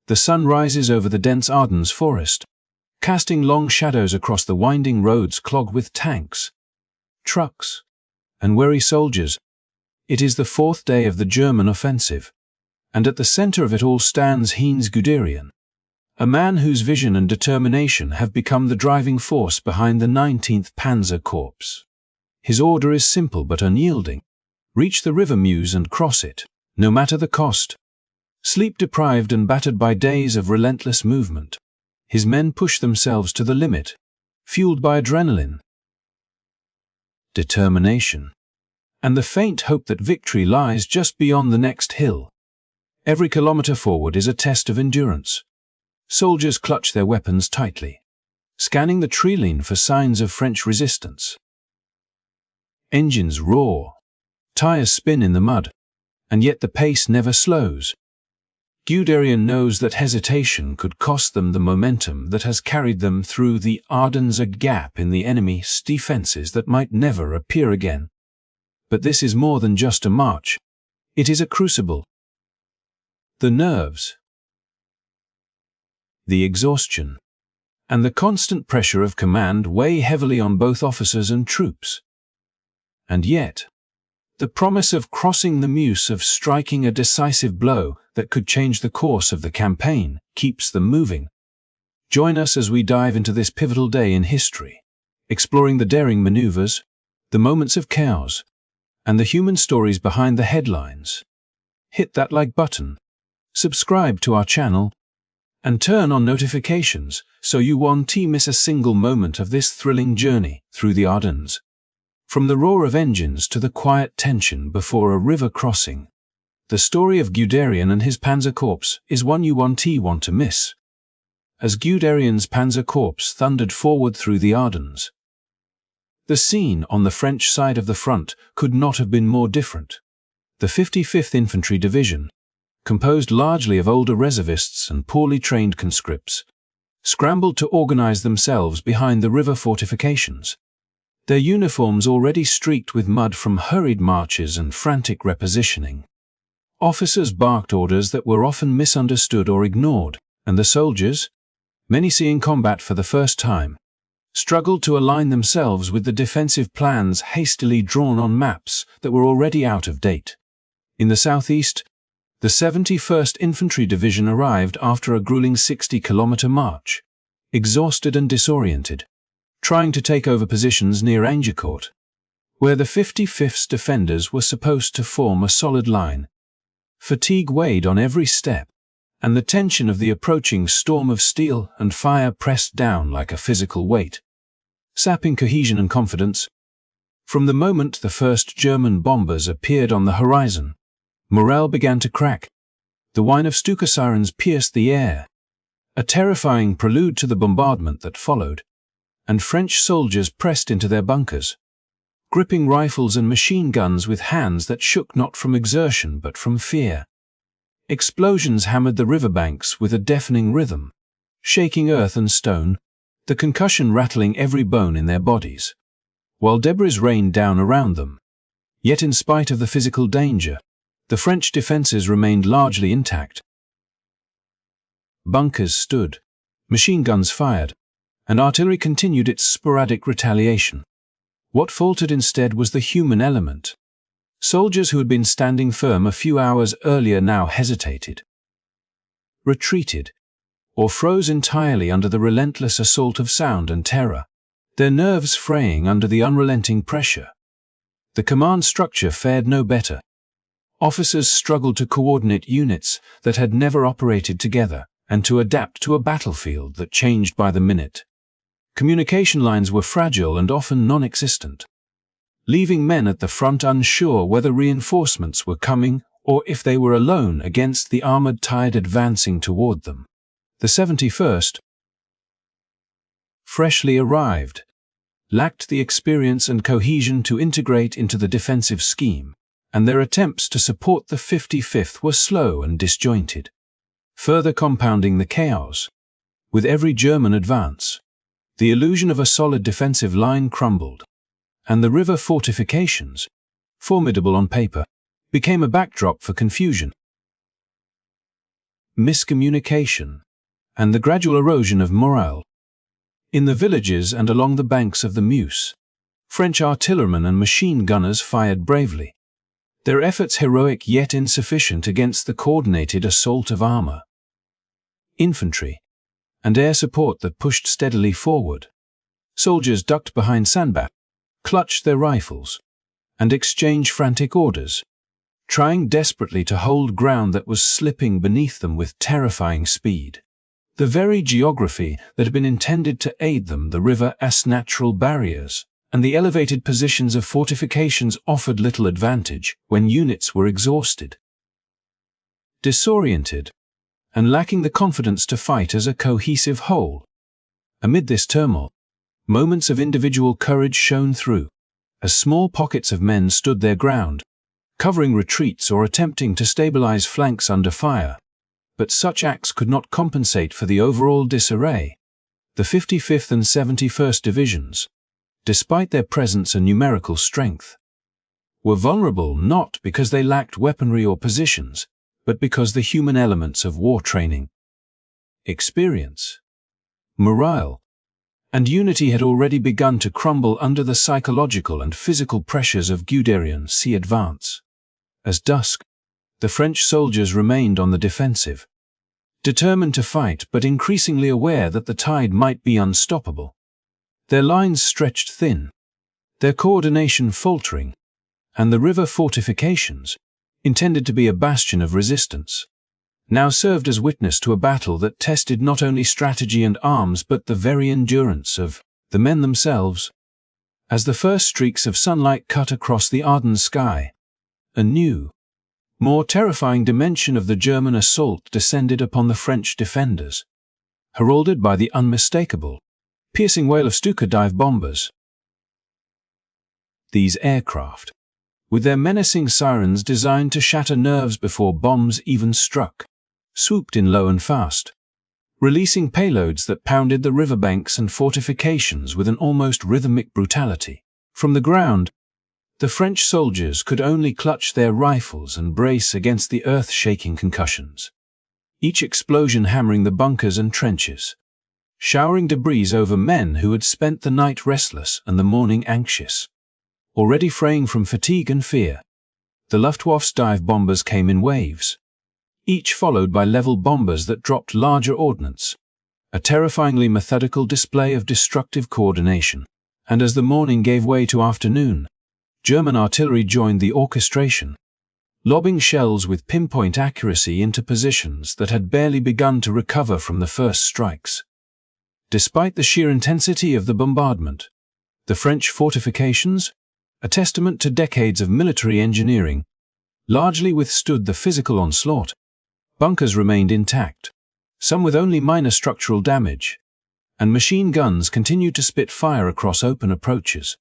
The sun rises over the dense Ardennes forest, casting long shadows across the winding roads clogged with tanks, trucks, and weary soldiers. It is the fourth day of the German offensive, and at the center of it all stands Heinz Guderian, a man whose vision and determination have become the driving force behind the 19th Panzer Corps. His order is simple but unyielding: reach the river Meuse and cross it, no matter the cost. Sleep-deprived and battered by days of relentless movement, his men push themselves to the limit, fueled by adrenaline, determination, and the faint hope that victory lies just beyond the next hill. Every kilometer forward is a test of endurance. Soldiers clutch their weapons tightly, scanning the treeline for signs of French resistance. Engines roar, tires spin in the mud, and yet the pace never slows. Guderian knows that hesitation could cost them the momentum that has carried them through the Ardennes, a gap in the enemy's defenses that might never appear again. But this is more than just a march. It is a crucible. The nerves, the exhaustion, and the constant pressure of command weigh heavily on both officers and troops. And yet, the promise of crossing the Meuse, of striking a decisive blow that could change the course of the campaign, keeps them moving. Join us as we dive into this pivotal day in history, exploring the daring maneuvers, the moments of chaos, and the human stories behind the headlines. Hit that like button, subscribe to our channel, and turn on notifications so you won't miss a single moment of this thrilling journey through the Ardennes. From the roar of engines to the quiet tension before a river crossing, the story of Guderian and his Panzer Corps is one you won't want to miss. As Guderian's Panzer Corps thundered forward through the Ardennes, the scene on the French side of the front could not have been more different. The 55th Infantry Division, composed largely of older reservists and poorly trained conscripts, scrambled to organize themselves behind the river fortifications, their uniforms already streaked with mud from hurried marches and frantic repositioning. Officers barked orders that were often misunderstood or ignored, and the soldiers, many seeing combat for the first time, struggled to align themselves with the defensive plans hastily drawn on maps that were already out of date. In the southeast, the 71st Infantry Division arrived after a grueling 60-kilometer march, exhausted and disoriented, trying to take over positions near Agincourt, where the 55th's defenders were supposed to form a solid line. Fatigue weighed on every step, and the tension of the approaching storm of steel and fire pressed down like a physical weight, sapping cohesion and confidence. From the moment the first German bombers appeared on the horizon, morale began to crack. The whine of Stuka sirens pierced the air, a terrifying prelude to the bombardment that followed, and French soldiers pressed into their bunkers, gripping rifles and machine guns with hands that shook not from exertion but from fear. Explosions hammered the riverbanks with a deafening rhythm, shaking earth and stone, the concussion rattling every bone in their bodies, while debris rained down around them. Yet in spite of the physical danger, the French defenses remained largely intact. Bunkers stood, machine guns fired, and artillery continued its sporadic retaliation. What faltered instead was the human element. Soldiers who had been standing firm a few hours earlier now hesitated, retreated, or froze entirely under the relentless assault of sound and terror, their nerves fraying under the unrelenting pressure. The command structure fared no better. Officers struggled to coordinate units that had never operated together and to adapt to a battlefield that changed by the minute. Communication lines were fragile and often non-existent, leaving men at the front unsure whether reinforcements were coming or if they were alone against the armored tide advancing toward them. The 71st, freshly arrived, lacked the experience and cohesion to integrate into the defensive scheme, and their attempts to support the 55th were slow and disjointed, further compounding the chaos. With every German advance, the illusion of a solid defensive line crumbled, and the river fortifications, formidable on paper, became a backdrop for confusion. miscommunication, and the gradual erosion of morale. In the villages and along the banks of the Meuse, French artillerymen and machine gunners fired bravely, their efforts heroic yet insufficient against the coordinated assault of armor, infantry, and air support that pushed steadily forward. Soldiers ducked behind sandbags, clutched their rifles, and exchanged frantic orders, trying desperately to hold ground that was slipping beneath them with terrifying speed. The very geography that had been intended to aid them, the river as natural barriers, and the elevated positions of fortifications offered little advantage when units were exhausted, disoriented, and lacking the confidence to fight as a cohesive whole. Amid this turmoil, moments of individual courage shone through, as small pockets of men stood their ground, covering retreats or attempting to stabilize flanks under fire. But such acts could not compensate for the overall disarray. The 55th and 71st Divisions, despite their presence and numerical strength, were vulnerable not because they lacked weaponry or positions, but because the human elements of war training, experience, morale, and unity had already begun to crumble under the psychological and physical pressures of Guderian sea advance. As dusk, the French soldiers remained on the defensive, determined to fight but increasingly aware that the tide might be unstoppable. Their lines stretched thin, their coordination faltering, and the river fortifications, intended to be a bastion of resistance, now served as witness to a battle that tested not only strategy and arms but the very endurance of the men themselves. As the first streaks of sunlight cut across the Ardennes sky, a new, more terrifying dimension of the German assault descended upon the French defenders, heralded by the unmistakable, piercing wail of Stuka dive bombers. These aircraft, with their menacing sirens designed to shatter nerves before bombs even struck, swooped in low and fast, releasing payloads that pounded the riverbanks and fortifications with an almost rhythmic brutality. From the ground, the French soldiers could only clutch their rifles and brace against the earth-shaking concussions, each explosion hammering the bunkers and trenches, showering debris over men who had spent the night restless and the morning anxious, already fraying from fatigue and fear. The Luftwaffe's dive bombers came in waves, each followed by level bombers that dropped larger ordnance, a terrifyingly methodical display of destructive coordination. And as the morning gave way to afternoon, German artillery joined the orchestration, lobbing shells with pinpoint accuracy into positions that had barely begun to recover from the first strikes. Despite the sheer intensity of the bombardment, the French fortifications, a testament to decades of military engineering, largely withstood the physical onslaught. Bunkers remained intact, some with only minor structural damage, and machine guns continued to spit fire across open approaches.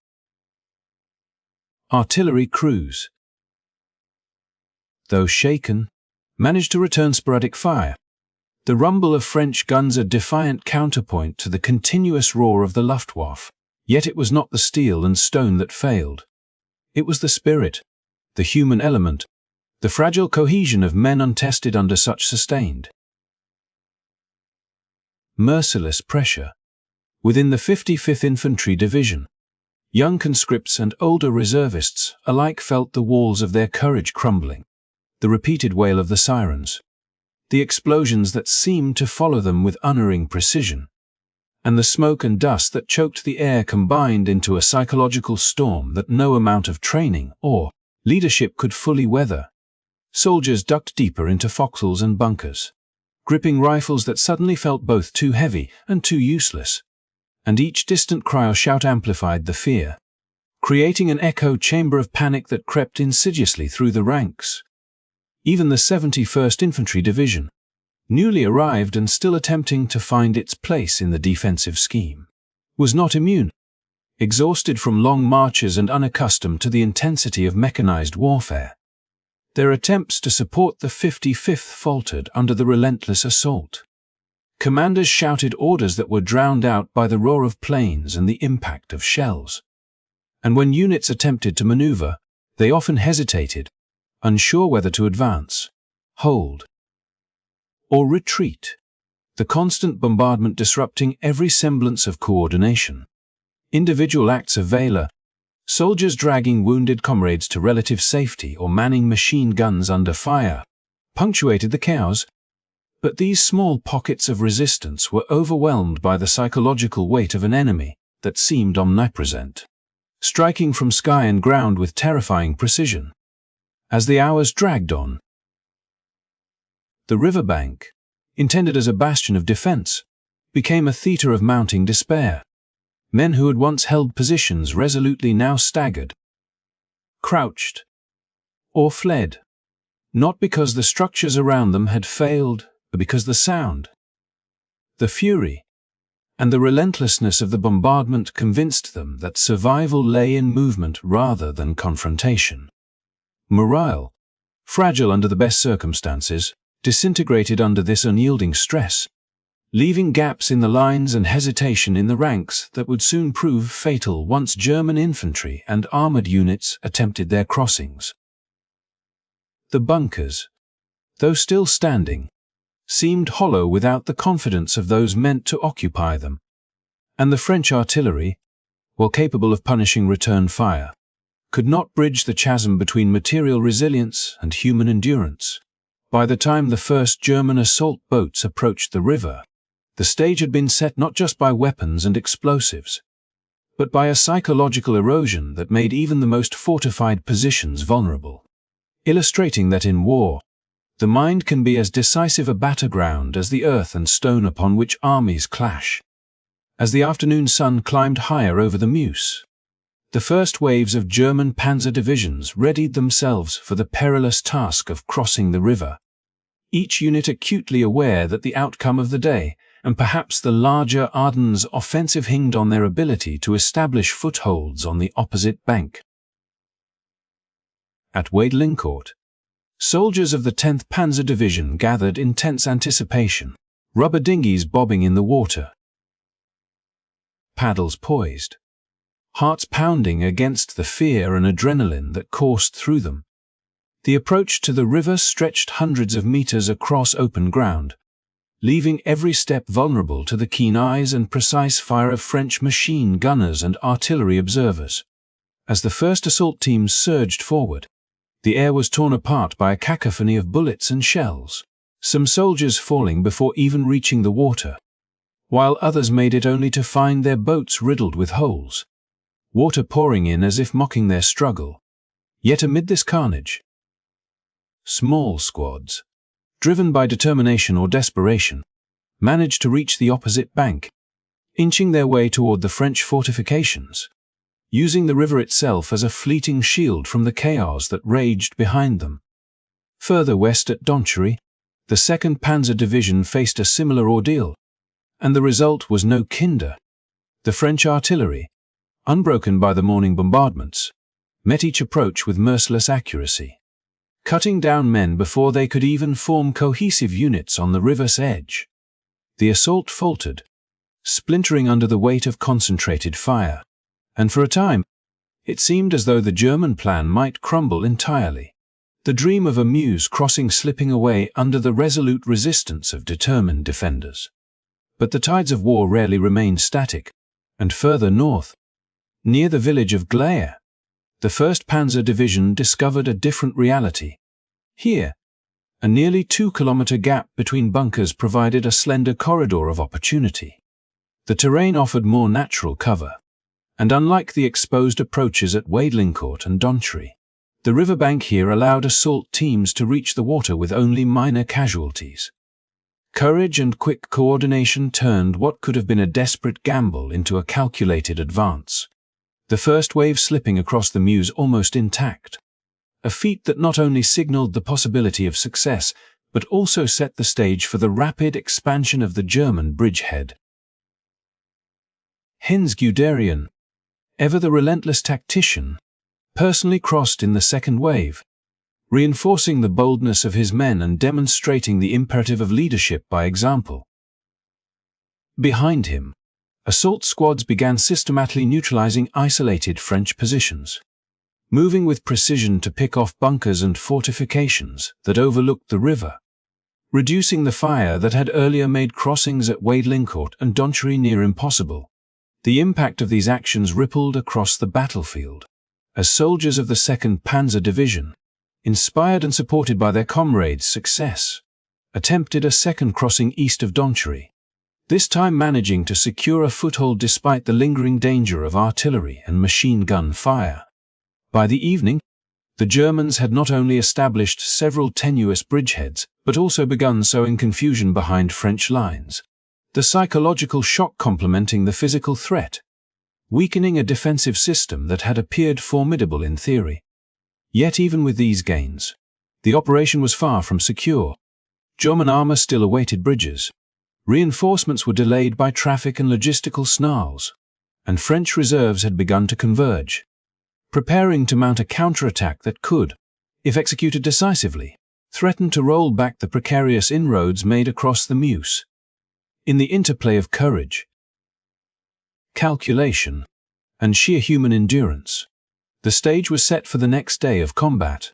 Artillery crews, though shaken, managed to return sporadic fire, the rumble of French guns a defiant counterpoint to the continuous roar of the Luftwaffe. Yet it was not the steel and stone that failed. It was the spirit, the human element, the fragile cohesion of men untested under such sustained, merciless pressure. Within the 55th Infantry Division, young conscripts and older reservists alike felt the walls of their courage crumbling. The repeated wail of the sirens, the explosions that seemed to follow them with unerring precision, and the smoke and dust that choked the air combined into a psychological storm that no amount of training or leadership could fully weather. Soldiers ducked deeper into foxholes and bunkers, gripping rifles that suddenly felt both too heavy and too useless, and each distant cry or shout amplified the fear, creating an echo chamber of panic that crept insidiously through the ranks. Even the 71st Infantry Division, newly arrived and still attempting to find its place in the defensive scheme, was not immune. Exhausted from long marches and unaccustomed to the intensity of mechanized warfare, their attempts to support the 55th faltered under the relentless assault. Commanders shouted orders that were drowned out by the roar of planes and the impact of shells. And when units attempted to maneuver, they often hesitated, unsure whether to advance, hold, or retreat, the constant bombardment disrupting every semblance of coordination. Individual acts of valor, soldiers dragging wounded comrades to relative safety or manning machine guns under fire, punctuated the chaos, but these small pockets of resistance were overwhelmed by the psychological weight of an enemy that seemed omnipresent, striking from sky and ground with terrifying precision. As the hours dragged on, the riverbank, intended as a bastion of defense, became a theater of mounting despair. Men who had once held positions resolutely now staggered, crouched, or fled, not because the structures around them had failed, but because the sound, the fury, and the relentlessness of the bombardment convinced them that survival lay in movement rather than confrontation. Morale, fragile under the best circumstances, disintegrated under this unyielding stress, leaving gaps in the lines and hesitation in the ranks that would soon prove fatal once German infantry and armored units attempted their crossings. The bunkers, though still standing, seemed hollow without the confidence of those meant to occupy them, and the French artillery, while capable of punishing return fire, could not bridge the chasm between material resilience and human endurance. By the time the first German assault boats approached the river, the stage had been set not just by weapons and explosives, but by a psychological erosion that made even the most fortified positions vulnerable, illustrating that in war, the mind can be as decisive a battleground as the earth and stone upon which armies clash. As the afternoon sun climbed higher over the Meuse, the first waves of German panzer divisions readied themselves for the perilous task of crossing the river, each unit acutely aware that the outcome of the day, and perhaps the larger Ardennes offensive, hinged on their ability to establish footholds on the opposite bank. At Wade-Lincourt, soldiers of the 10th Panzer Division gathered in tense anticipation, rubber dinghies bobbing in the water, paddles poised, hearts pounding against the fear and adrenaline that coursed through them. The approach to the river stretched hundreds of meters across open ground, leaving every step vulnerable to the keen eyes and precise fire of French machine gunners and artillery observers. As the first assault teams surged forward, the air was torn apart by a cacophony of bullets and shells, some soldiers falling before even reaching the water, while others made it only to find their boats riddled with holes, water pouring in as if mocking their struggle. Yet amid this carnage, small squads, driven by determination or desperation, managed to reach the opposite bank, inching their way toward the French fortifications, using the river itself as a fleeting shield from the chaos that raged behind them. Further west at Donchery, the 2nd Panzer Division faced a similar ordeal, and the result was no kinder. The French artillery, unbroken by the morning bombardments, met each approach with merciless accuracy, cutting down men before they could even form cohesive units on the river's edge. The assault faltered, splintering under the weight of concentrated fire, and for a time, it seemed as though the German plan might crumble entirely, the dream of a Meuse crossing slipping away under the resolute resistance of determined defenders. But the tides of war rarely remain static, and further north, near the village of Glaire, the 1st Panzer Division discovered a different reality. Here, a nearly 2-kilometer gap between bunkers provided a slender corridor of opportunity. The terrain offered more natural cover, and unlike the exposed approaches at Wade-Lincourt and Donchery, the riverbank here allowed assault teams to reach the water with only minor casualties. Courage and quick coordination turned what could have been a desperate gamble into a calculated advance, the first wave slipping across the Meuse almost intact, a feat that not only signaled the possibility of success, but also set the stage for the rapid expansion of the German bridgehead. Heinz Guderian, ever the relentless tactician, personally crossed in the second wave, reinforcing the boldness of his men and demonstrating the imperative of leadership by example. Behind him, assault squads began systematically neutralizing isolated French positions, moving with precision to pick off bunkers and fortifications that overlooked the river. reducing the fire that had earlier made crossings at Waidlincourt and Donchery near impossible. The impact of these actions rippled across the battlefield, as soldiers of the 2nd Panzer Division, inspired and supported by their comrades' success, attempted a second crossing east of Donchery, this time managing to secure a foothold despite the lingering danger of artillery and machine gun fire. By the evening, the Germans had not only established several tenuous bridgeheads, but also begun sowing confusion behind French lines, the psychological shock complementing the physical threat, weakening a defensive system that had appeared formidable in theory. Yet even with these gains, the operation was far from secure. German armor still awaited bridges. Reinforcements were delayed by traffic and logistical snarls, and French reserves had begun to converge, preparing to mount a counterattack that could, if executed decisively, threaten to roll back the precarious inroads made across the Meuse. In the interplay of courage, calculation, and sheer human endurance, the stage was set for the next day of combat,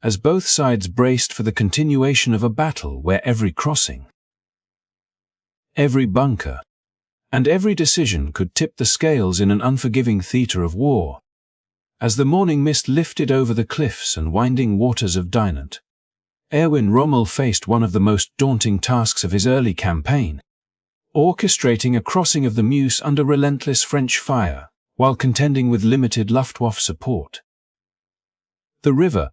as both sides braced for the continuation of a battle where every crossing, every bunker, and every decision could tip the scales in an unforgiving theatre of war. As the morning mist lifted over the cliffs and winding waters of Dinant, Erwin Rommel faced one of the most daunting tasks of his early campaign, orchestrating a crossing of the Meuse under relentless French fire, while contending with limited Luftwaffe support. The river,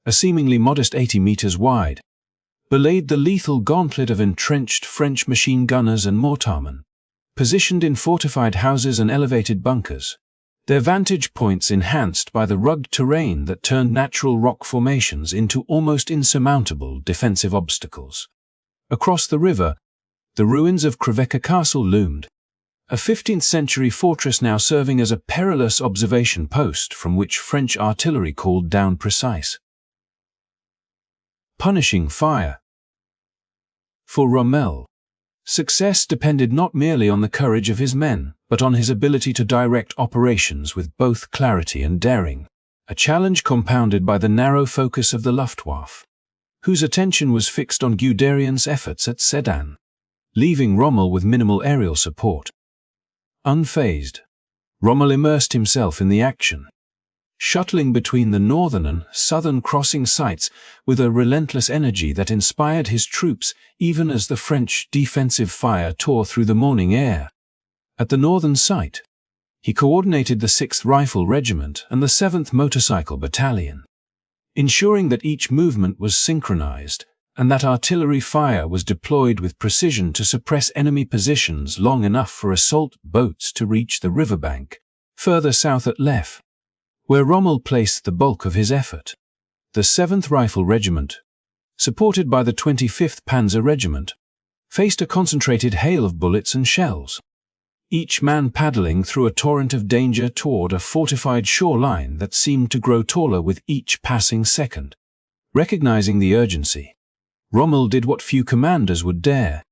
a seemingly modest 80 meters wide, belayed the lethal gauntlet of entrenched French machine gunners and mortarmen, positioned in fortified houses and elevated bunkers, their vantage points enhanced by the rugged terrain that turned natural rock formations into almost insurmountable defensive obstacles. Across the river, the ruins of Crèvecoeur Castle loomed, a 15th-century fortress now serving as a perilous observation post from which French artillery called down precise, punishing fire. For Rommel, success depended not merely on the courage of his men, but on his ability to direct operations with both clarity and daring, a challenge compounded by the narrow focus of the Luftwaffe, whose attention was fixed on Guderian's efforts at Sedan, leaving Rommel with minimal aerial support. Unfazed, Rommel immersed himself in the action, shuttling between the northern and southern crossing sites with a relentless energy that inspired his troops even as the French defensive fire tore through the morning air. At the northern site, he coordinated the 6th Rifle Regiment and the 7th Motorcycle Battalion, ensuring that each movement was synchronized and that artillery fire was deployed with precision to suppress enemy positions long enough for assault boats to reach the riverbank, further south at Leffe, where Rommel placed the bulk of his effort. The 7th Rifle Regiment, supported by the 25th Panzer Regiment, faced a concentrated hail of bullets and shells, each man paddling through a torrent of danger toward a fortified shoreline that seemed to grow taller with each passing second. Recognizing the urgency, Rommel did what few commanders would dare.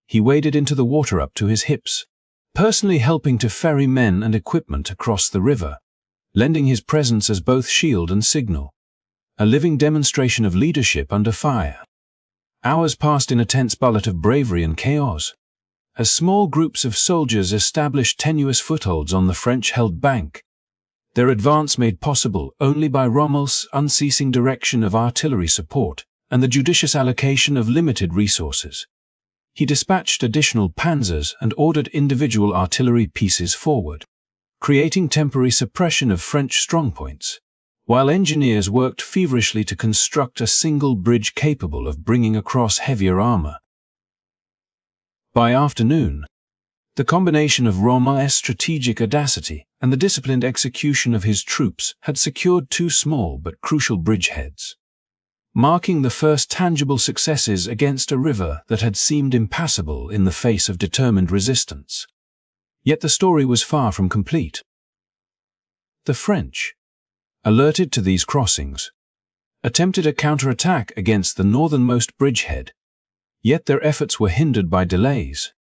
He waded into the water up to his hips, personally helping to ferry men and equipment across the river, lending his presence as both shield and signal, a living demonstration of leadership under fire. Hours passed in a tense bullet of bravery and chaos, as small groups of soldiers established tenuous footholds on the French-held bank, their advance made possible only by Rommel's unceasing direction of artillery support and the judicious allocation of limited resources. He dispatched additional panzers and ordered individual artillery pieces forward, creating temporary suppression of French strongpoints, while engineers worked feverishly to construct a single bridge capable of bringing across heavier armor. By afternoon, the combination of Rommel's strategic audacity and the disciplined execution of his troops had secured 2 small but crucial bridgeheads, marking the first tangible successes against a river that had seemed impassable in the face of determined resistance. Yet the story was far from complete. The French, alerted to these crossings, attempted a counterattack against the northernmost bridgehead, yet their efforts were hindered by delays,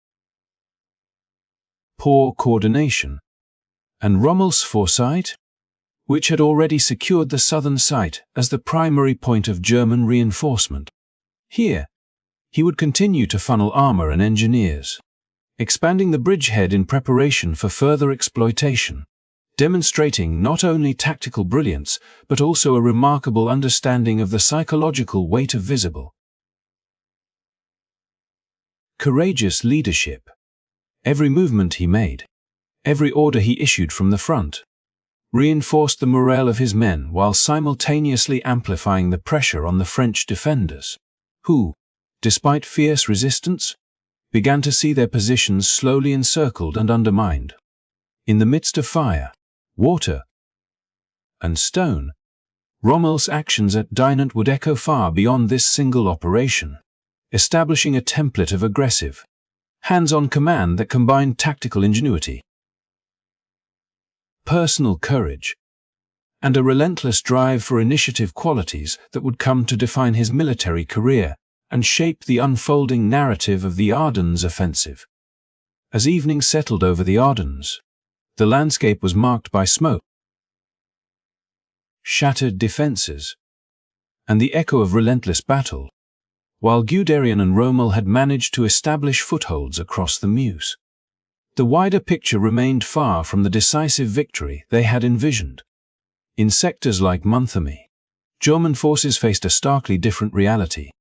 poor coordination, and Rommel's foresight, which had already secured the southern site as the primary point of German reinforcement. Here, he would continue to funnel armor and engineers, expanding the bridgehead in preparation for further exploitation, demonstrating not only tactical brilliance but also a remarkable understanding of the psychological weight of visible. Courageous leadership. Every movement he made, every order he issued from the front, reinforced the morale of his men while simultaneously amplifying the pressure on the French defenders, who, despite fierce resistance, began to see their positions slowly encircled and undermined. In the midst of fire, water, and stone, Rommel's actions at Dinant would echo far beyond this single operation, establishing a template of aggressive, hands-on command that combined tactical ingenuity, personal courage, and a relentless drive for initiative, qualities that would come to define his military career and shape the unfolding narrative of the Ardennes offensive. As evening settled over the Ardennes, the landscape was marked by smoke, shattered defenses, and the echo of relentless battle, while Guderian and Rommel had managed to establish footholds across the Meuse. The wider picture remained far from the decisive victory they had envisioned. In sectors like Monthemy, German forces faced a starkly different reality.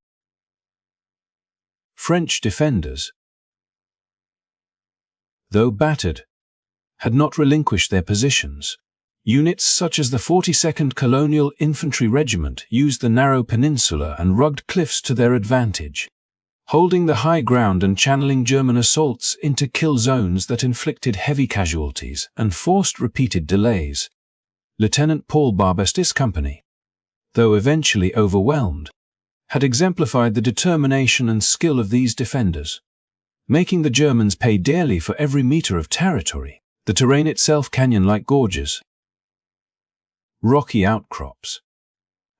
French defenders, though battered, had not relinquished their positions. Units such as the 42nd Colonial Infantry Regiment used the narrow peninsula and rugged cliffs to their advantage, holding the high ground and channeling German assaults into kill zones that inflicted heavy casualties and forced repeated delays. Lieutenant Paul Barbestis' company, though eventually overwhelmed, had exemplified the determination and skill of these defenders, making the Germans pay dearly for every meter of territory. The terrain itself, canyon-like gorges, rocky outcrops,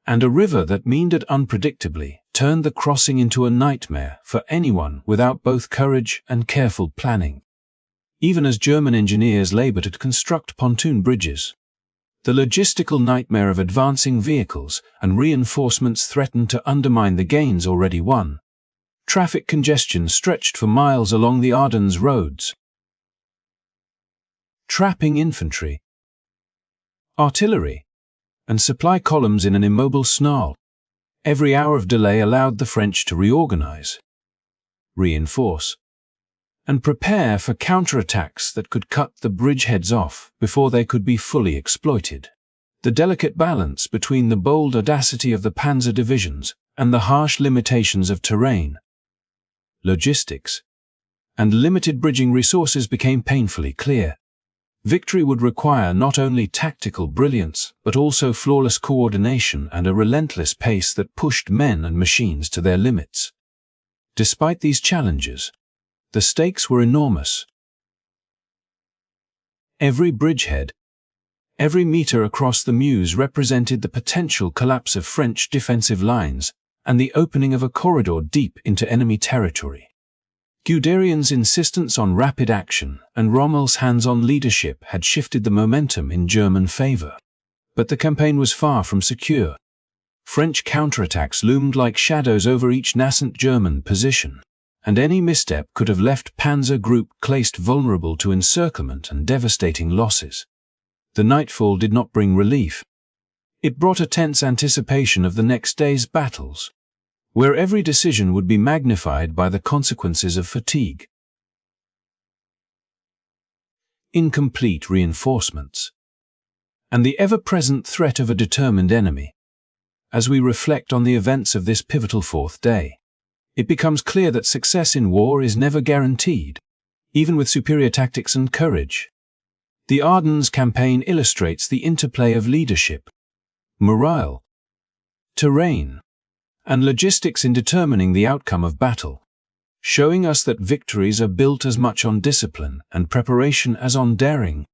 and a river that meandered unpredictably, turned the crossing into a nightmare for anyone without both courage and careful planning. Even as German engineers labored to construct pontoon bridges, the logistical nightmare of advancing vehicles and reinforcements threatened to undermine the gains already won. Traffic congestion stretched for miles along the Ardennes roads, trapping infantry, artillery, and supply columns in an immobile snarl. Every hour of delay allowed the French to reorganize, reinforce, and prepare for counterattacks that could cut the bridgeheads off before they could be fully exploited. The delicate balance between the bold audacity of the panzer divisions and the harsh limitations of terrain, logistics, and limited bridging resources became painfully clear. Victory would require not only tactical brilliance but also flawless coordination and a relentless pace that pushed men and machines to their limits. Despite these challenges, the stakes were enormous. Every bridgehead, every meter across the Meuse represented the potential collapse of French defensive lines and the opening of a corridor deep into enemy territory. Guderian's insistence on rapid action and Rommel's hands-on leadership had shifted the momentum in German favor. But the campaign was far from secure. French counterattacks loomed like shadows over each nascent German position, and any misstep could have left Panzer Group Kleist vulnerable to encirclement and devastating losses. The nightfall did not bring relief. It brought a tense anticipation of the next day's battles, where every decision would be magnified by the consequences of fatigue. Incomplete reinforcements, and the ever-present threat of a determined enemy. As we reflect on the events of this pivotal fourth day, it becomes clear that success in war is never guaranteed, even with superior tactics and courage. The Ardennes campaign illustrates the interplay of leadership, morale, terrain, and logistics in determining the outcome of battle, showing us that victories are built as much on discipline and preparation as on daring.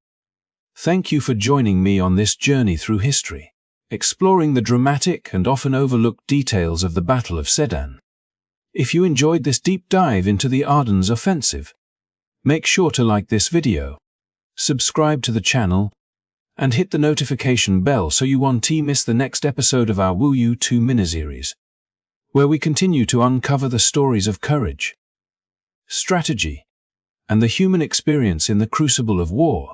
Thank you for joining me on this journey through history, exploring the dramatic and often overlooked details of the Battle of Sedan. If you enjoyed this deep dive into the Ardennes offensive, make sure to like this video, subscribe to the channel, and hit the notification bell so you won't miss the next episode of our Wu Yu 2 miniseries. where we continue to uncover the stories of courage, strategy, and the human experience in the crucible of war.